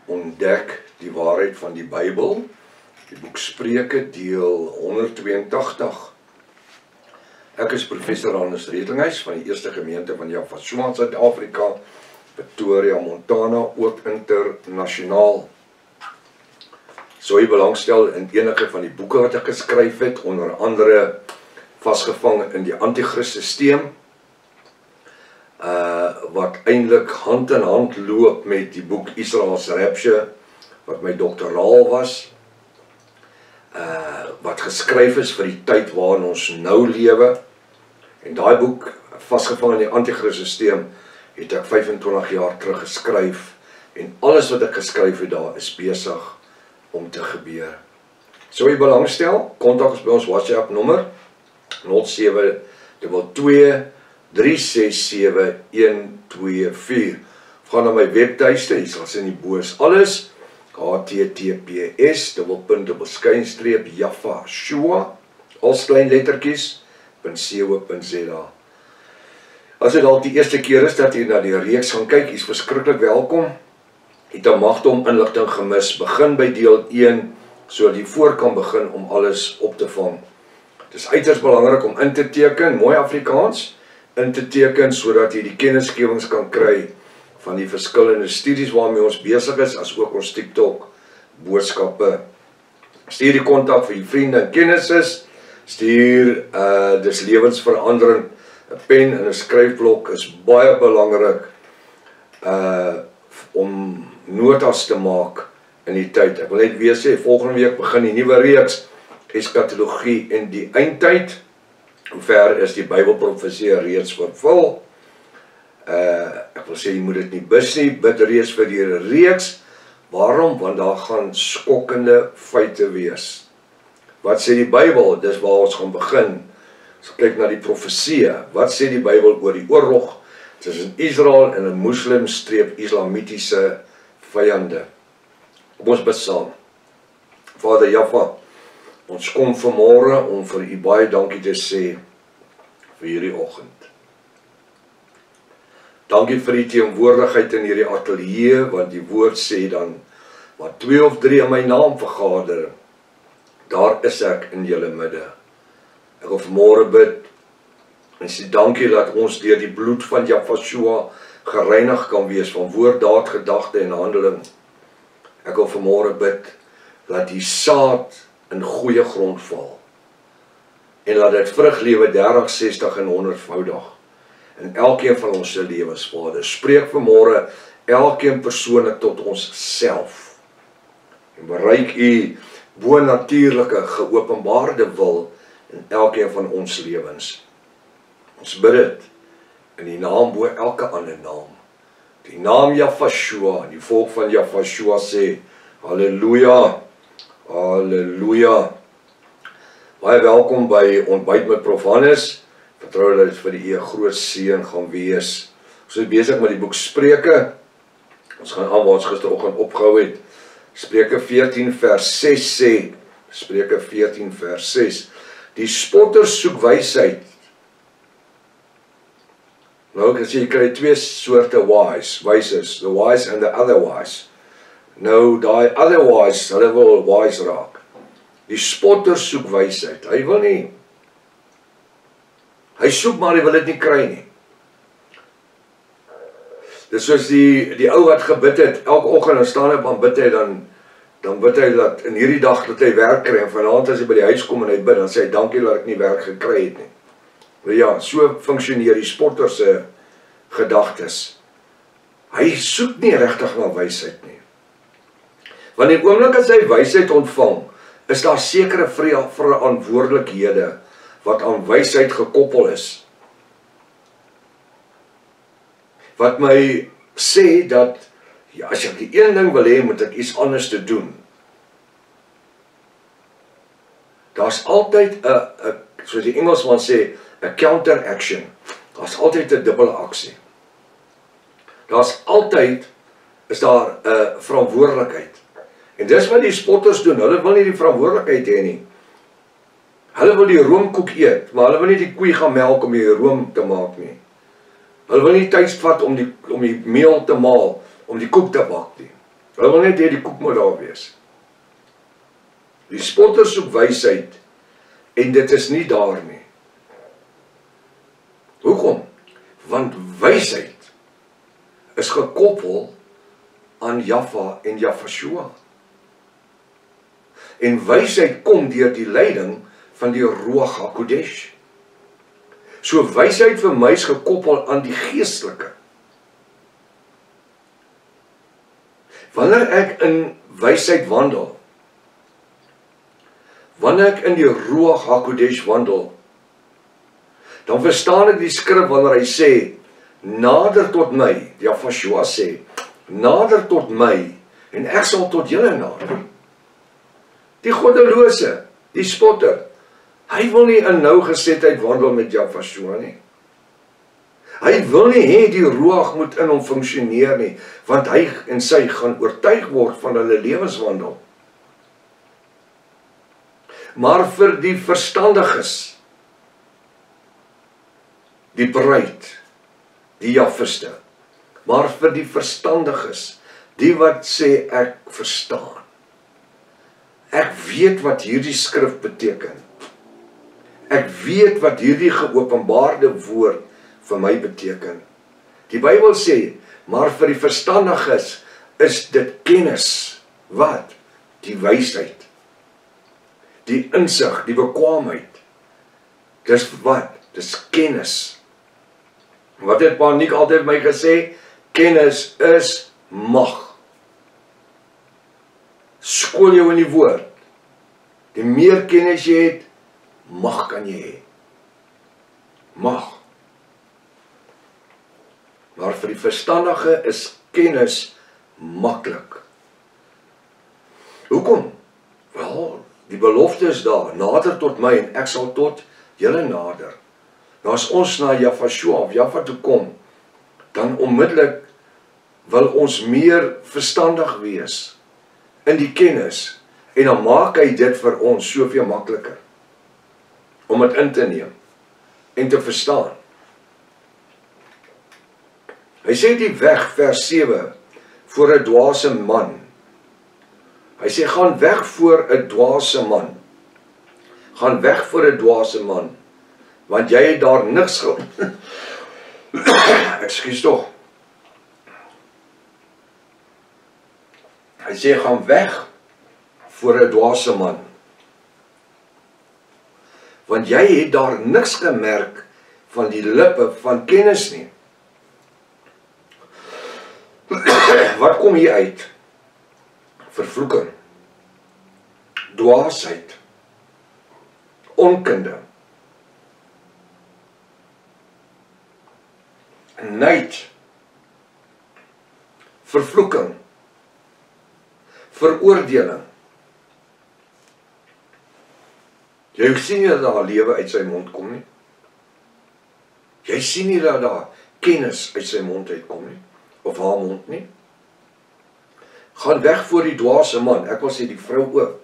ontdek die waarheid van die Bybel, die boek Spreuke deel 182. Ek is professor Hannes Redlinghuis van die Eerste Gemeente van Javasua in Suid-Afrika, Pretoria, Montana, ook internasionaal. So jy belangstel in enige van die boeke wat ek geskryf het, onder andere Vasgevang in die Antichrist-systeem, wat eintlik hand in hand loop met die boek Israel's Rapture, wat my doktoraal was, wat geskryf is vir die tyd waarin ons nou lewe. En daai boek, Vasgevang in die Antichrist-systeem, het ek 25 jaar terug geskryf, en alles wat ek geskryf het daar is besig om te gebeur. So jy belangstel, kontak ons by ons WhatsApp nommer 0722 367 124. Gaan na my webtuiste, hier sal sien die boos alles, https://Javasua, als klein lettertjies, .co.za. As dit dalk die eerste keer is dat jy na die reeks gaan kyk, jy is verskriklik welkom. Jy het 'n magdom inligting gemis, begin by deel 1, sodat jy voor kan begin om alles op te vang. Het is uiters belangrik om in te teken, mooi Afrikaans, in te teken, sodat jy die kennisgewings kan kry van die verskillende studies waarmee ons besig is, as ook ons TikTok boodskappe. Stuur die kontak vir die vriende en kennisses, stuur, dis lewensverandering, 'n pen en 'n skryfblok is baie belangrik, om notas te maak in die tyd. Ek wil net weer sê, volgende week begin die nuwe reeks, Eskatologie in die eindtyd. Hoe ver is die Bybelprofesie reeds vervul? Ek wil sê, jy moet dit nie bus nie, bid reeds vir die reeks. Waarom? Want daar gaan skokkende feite wees. Wat sê die Bybel? Dis waar ons gaan begin. As ons kyk na die profesie, wat sê die Bybel oor die oorlog tussen Israel en 'n moslim-islamitiese vyande? Kom ons bid saam. Vader Jaffa, ons kom vanmôre om vir u baie dankie te sê vir hierdie oggend. Dankie vir die teenwoordigheid in hierdie ateljee, want die woord sê dan, waar 2 of 3 in my naam vergader, daar is ek in julle midde. Ek wil vanmôre bid, en sê dankie dat ons deur die bloed van Javasua gereinig kan wees van woord, daad, gedagte en handeling. Ek wil vanmôre bid, dat die saad in goeie grond val, en laat dit vrug lewe 30, 60 en 100voudig, in elkeen van ons se lewens, Vader. Spreek vanmôre elkeen persoonlik tot ons self, en bereik u bonatuurlike, geopenbaarde wil in elkeen van ons lewens. Ons bid dit in die naam bo elke ander naam, die naam Javasua, en die volk van Javasua sê, Halleluja, Halleluja. Baie welkom by Ontbyt met Prof Hannes. Vertrou dat dit vir die groot seën gaan wees. Ons is besig met die boek Spreuke. Ons gaan aan waar ons gisteroggend opgehou het. Spreuke 14 vers 6 sê, Spreuke 14 vers 6, die spotter soek wysheid. Nou ek sê, jy kry 2 soorte wyses, the wise and the otherwise. Nou, die otherwise, hulle wil wise raak. Die spotter soek wysheid. Hy wil nie. Hy soek maar, hy wil dit nie kry nie. Dis soos die ou wat gebid het, elke oggend, en staan op aan bid hy, dan bid hy dat in hierdie dag dat hy werk kry, en vanaand as hy by die huis kom en hy bid, dan sê hy, dankie dat ek nie werk gekry het nie. Ja, so funksioneer die spotter se gedagtes. Hy soek nie regtig na wysheid nie. Want die oomblik as hy wysheid ontvang, is daar sekere verantwoordelikhede wat aan wysheid gekoppel is. Wat my sê dat, ja, as ek die een ding wil hê, moet ek iets anders te doen. Daar's altyd 'n, soos die Engelsman sê, 'n counter-action. Daar's altyd 'n dubbele aksie. Daar's altyd, is daar 'n verantwoordelikheid. En dis wat die spotters doen, hulle wil nie die verantwoordelikheid hê nie. Hulle wil die roomkoek eet, maar hulle wil nie die koei gaan melk om die room te maak nie. Hulle wil nie tyd vat om die meel te maal, om die koek te bak nie. Hulle wil net hê die koek moet daar wees. Die spotter soek wysheid en dit is nie daar nie. Hoekom? Want wysheid is gekoppel aan Jahwe en Jahshua. En wysheid kom deur die leiding van die Ruach HaKodesh. So wysheid vir my is gekoppel aan die geestelike. Wanneer ek in wysheid wandel, wanneer ek in die Ruach HaKodesh wandel, dan verstaan ek die skrif wanneer hy sê, nader tot my, Jahshua sê, nader tot my, en ek sal tot julle nader. Die goddelose, die spotter, hy wil nie in nougesetheid wandel met Jahshua nie. Hy wil nie hê die Ruach moet in hom funksioneer nie, want hy en sy gaan oortuig word van hulle lewenswandel. Maar vir die verstandiges, die bruid, die Jafiste, maar vir die verstandiges, die wat sê ek verstaan. Ek weet wat hierdie skrif beteken. Ek weet wat hierdie geopenbaarde woord vir my beteken. Die Bybel sê, maar vir die verstandiges is dit kennis. Wat? Die wysheid. Die insig, die bekwaamheid. Dis wat? Dis kennis. Wat het Paniek altyd my gesê? Kennis is mag. Skool jou in die woord. Die meer kennis jy het, mag kan jy hê. Mag. Maar vir die verstandige is kennis maklik. Hoekom? Wel, die belofte is daar, nader tot my en ek sal tot julle nader. Nou as ons na Jahshua of Jahwe toe kom, dan onmiddellik wil ons meer verstandig wees in die kennis, en dan maak hy dit vir ons soveel makliker, om dit in te neem, en te verstaan. Hy sê die weg, vers 7, voor 'n dwaase man. Hy sê, gaan weg voor 'n dwaase man. Gaan weg voor 'n dwaase man, want jy het daar niks Ekskuus tog. Hy sê, gaan weg voor 'n dwaase man, want jy het daar niks gemerk van die lippe van kennis nie. Wat kom hier uit? Vervloeking, dwaasheid, onkunde, nyd, vervloeking, veroordeling. Jy sien nie dat daar lewe uit sy mond kom nie. Jy sien nie dat daar kennis uit sy mond uitkom nie, of haar mond nie. Gaan weg voor die dwaase man, ek wil sê die vrou ook.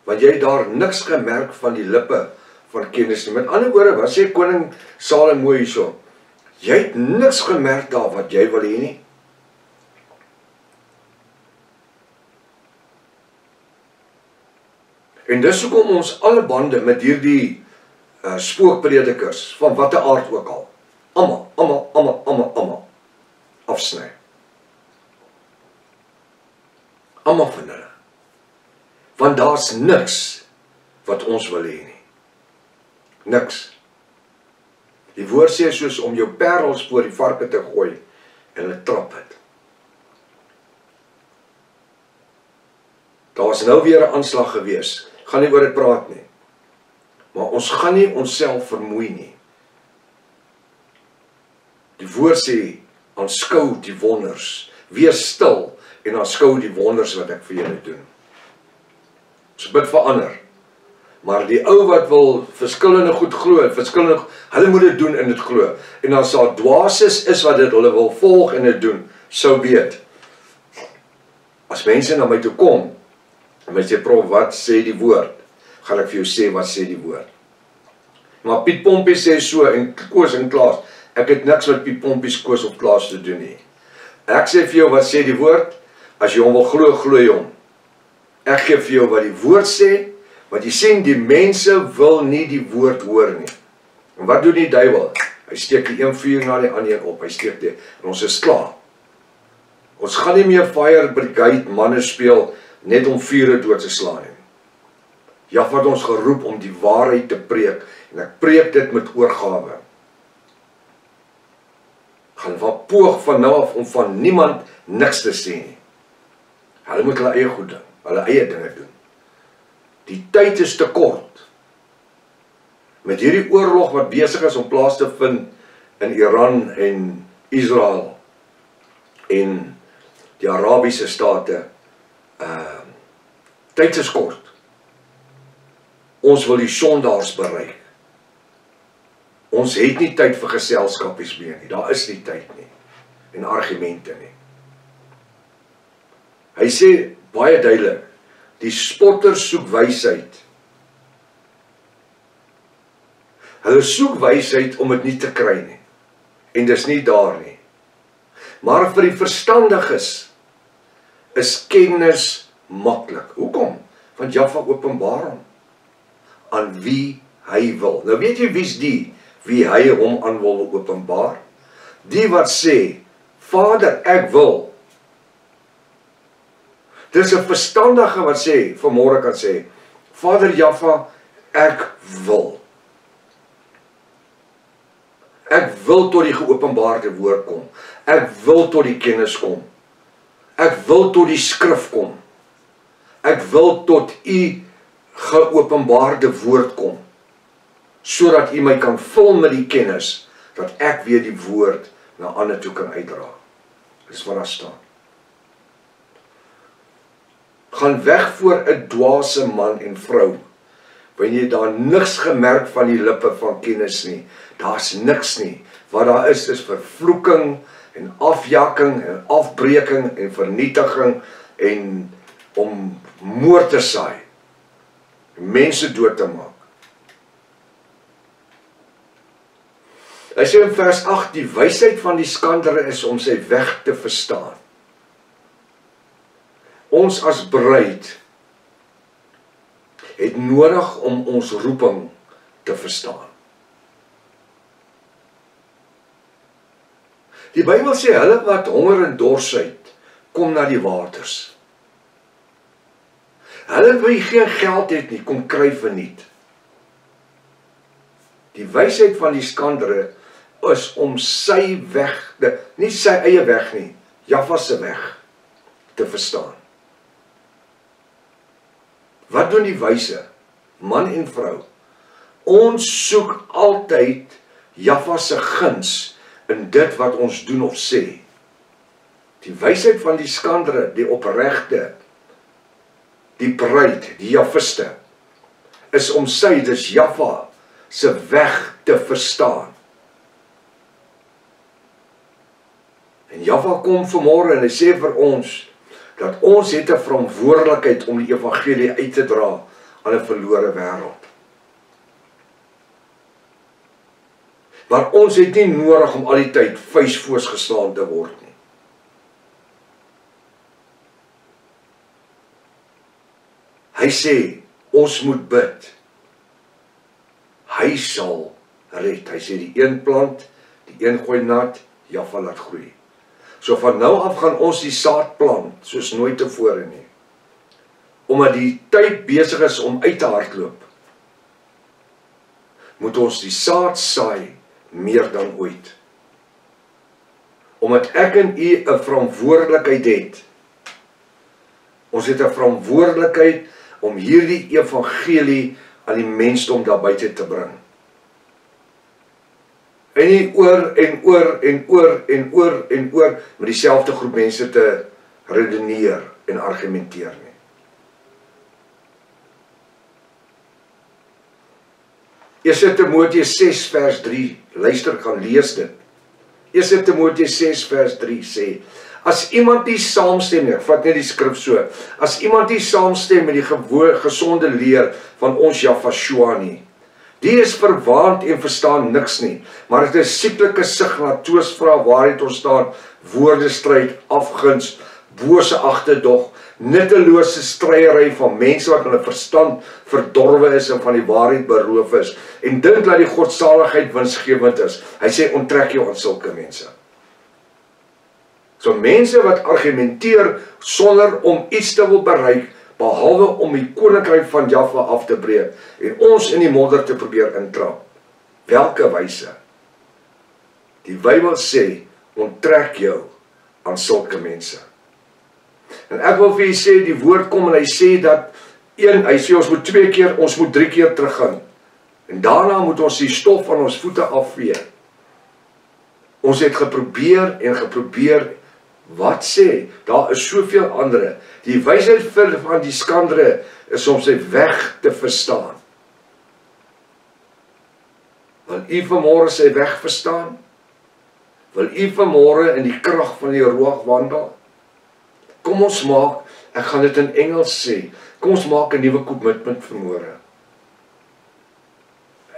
Want jy het daar niks gemerk van die lippe van kennis nie. Met ander woorde, wat sê koning Salomo hierso? Jy het niks gemerk daar wat jy wil hê nie. En dis hoekom ons alle bande met hierdie spookpredikers, van watter aard ook al, almal afsny. Almal van hulle. Want daar's niks wat ons wil hê nie. Niks. Die woord sê soos om jou parels voor die varke te gooi en hulle trap het. Daar was nou weer 'n aanslag gewees. Gaan nie oor dit praat nie. Maar ons gaan nie onsself vermoei nie. Die woord sê, aanskou die wonders. Wees stil en aanskou die wonders wat ek vir julle doen. Ons bid vir ander. Maar die ou wat wil verskillende goed glo, hulle moet dit doen en dit glo. En as daar dwaases is wat dit hulle wil volg en dit doen, sou weet. As mense na my toe kom, en my sê, prof, wat sê die woord? Gaan ek vir jou sê, wat sê die woord? Maar Piet Pompies sê so, en Koos en Klaas, ek het niks met Piet Pompies, Koos of Klaas te doen nie. Ek sê vir jou wat sê die woord, as jy hom wil glo, glo jy hom. Ek gee vir jou wat die woord sê, want jy sien, die mense wil nie die woord hoor nie. En wat doen die duiwel? Hy steek die een vuur na die ander op, hy steek die, en ons is klaar. Ons gaan nie meer Fire Brigade manne speel, net om vure dood te slaan nie. Jaffa het ons geroep om die waarheid te preek, en ek preek dit met oorgawe. Gaan van poog van nou af om van niemand niks te sê nie. Hulle moet hulle eie goed doen, hulle eie dinge doen. Die tyd is te kort. Met hierdie oorlog wat besig is om plaas te vind in Iran en Israel en die Arabiese state, tyd is kort. Ons wil die sondaars bereik. Ons het nie tyd vir geselskapies meer nie, daar is nie tyd nie, en argumente nie. Hy sê baie duidelik, die spotter soek wysheid. Hulle soek wysheid om dit nie te kry nie, en dis nie daar nie. Maar vir die verstandiges is kennis maklik. Hoekom? Want Jaffa openbaar hom aan wie hy wil. Nou weet jy wie's die, wie hy hom aan wil openbaar? Die wat sê, Vader, ek wil. Dis 'n verstandige wat sê, vanmôre kan sê, Vader Jaffa, ek wil. Ek wil tot die geopenbaarde woord kom. Ek wil tot die kennis kom. Ek wil tot die skrif kom. Ek wil tot u geopenbaarde woord kom, sodat u my kan vul met die kennis, dat ek weer die woord na ander toe kan uitdra. Dis wat daar staan. Gaan weg voor 'n dwaase man en vrou, wanneer jy daar niks gemerk van die lippe van kennis nie, daar's niks nie. Wat daar is vervloeking en afjakking en afbreking en vernietiging en om moord te saai, mense dood te maak. Hy sê in vers 8, die wysheid van die skandere is om sy weg te verstaan. Ons as bruid het nodig om ons roeping te verstaan. Die Bybel sê, hulle wat honger en dors het, kom na die waters. Hulle wie geen geld het nie, kom kry verniet. Die wysheid van die skandere is om sy weg, nie sy eie weg nie, Jaffa se weg, te verstaan. Wat doen die wyse, man en vrou? Ons soek altyd Jaffa se guns in dit wat ons doen of sê. Die wysheid van die skandere, die opregte, die bruid, die Jaffiste, is om sy, dis Jaffa, se weg te verstaan. En Jaffa kom vanmôre en hy sê vir ons, dat ons het 'n verantwoordelikheid om die evangelie uit te dra aan 'n verlore wêreld. Maar ons het nie nodig om al die tyd vuisvoors geslaan te word nie. Hy sê, ons moet bid. Hy sal red. Hy sê, die een plant, die een gooi nat, Jaffa laat groei. So van nou af gaan ons die saad plant, soos nooit tevore nie. Omdat die tyd besig is om uit te hardloop, moet ons die saad saai meer dan ooit. Omdat ek en u 'n verantwoordelikheid het. Ons het 'n verantwoordelikheid om hierdie evangelie aan die mensdom daar buite te bring. En nie oor en oor en oor en oor en oor met dieselfde groep mense te redeneer en argumenteer nie. Eerste Timoteus 6 vers 3, luister, gaan lees dit. Eerste Timoteus 6 vers 3 sê, as iemand nie saamstem nie, vat net die skrif so, as iemand nie saamstem met die gesonde leer van ons Jaffa nie, die is verwaand en verstaan niks nie, maar het is sieklike sig na toesvra waarheid ontstaan, woordestryd, afguns, bose agterdog, nuttelose stryery van mense wat hulle verstand verdorwe is en van die waarheid beroof is, en dink dat die godsaligheid winsgewend is. Hy sê, onttrek jou aan sulke mense. So mense wat argumenteer sonder om iets te wil bereik, behalwe om die koninkryk van Jaffa af te breek, en ons in die modder te probeer intrap. Welke wyse? Die Bybel sê, onttrek jou aan sulke mense. En ek wil vir julle sê, die woord kom en hy sê dat, hy sê ons moet 2 keer, ons moet 3 keer teruggaan. En daarna moet ons die stof van ons voete afvee. Ons het geprobeer, wat sê? Daar is soveel ander. Die wysheid van die skandere is om sy weg te verstaan. Wil u vanmôre sy weg verstaan? Wil u vanmôre in die krag van die Ruach wandel? Kom ons maak, ek gaan dit in Engels sê, kom ons maak 'n nuwe kommitment vanmôre.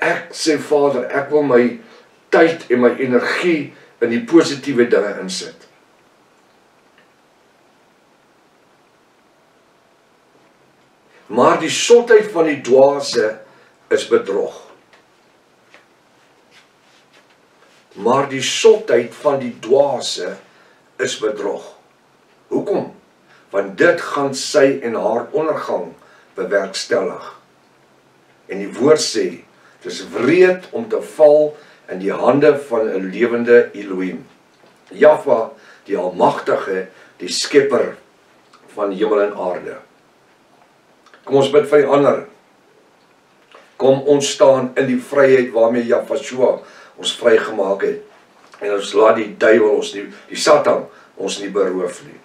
Ek sê Vader, ek wil my tyd en my energie in die positiewe dinge insit. Maar die sotheid van die dwaase is bedrog. Maar die sotheid van die dwaase is bedrog. Hoekom? Want dit gaan sy en haar ondergang bewerkstellig. En die woord sê, het is wreed om te val in die hande van 'n lewende Elohim. Jaffa, die almagtige, die skepper van hemel en aarde. Kom ons bid vir die ander. Kom ons staan in die vryheid waarmee Jaffa ons vrygemaak het. En ons laat die duiwel ons nie, die Satan ons nie beroof nie.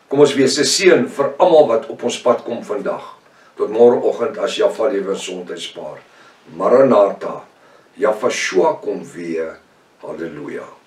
Kom ons wees 'n seën vir almal wat op ons pad kom vandag. Tot môreoggend as Jaffa lewe gesondheid spaar. Maranatha, Jaffa kom weer. Halleluja.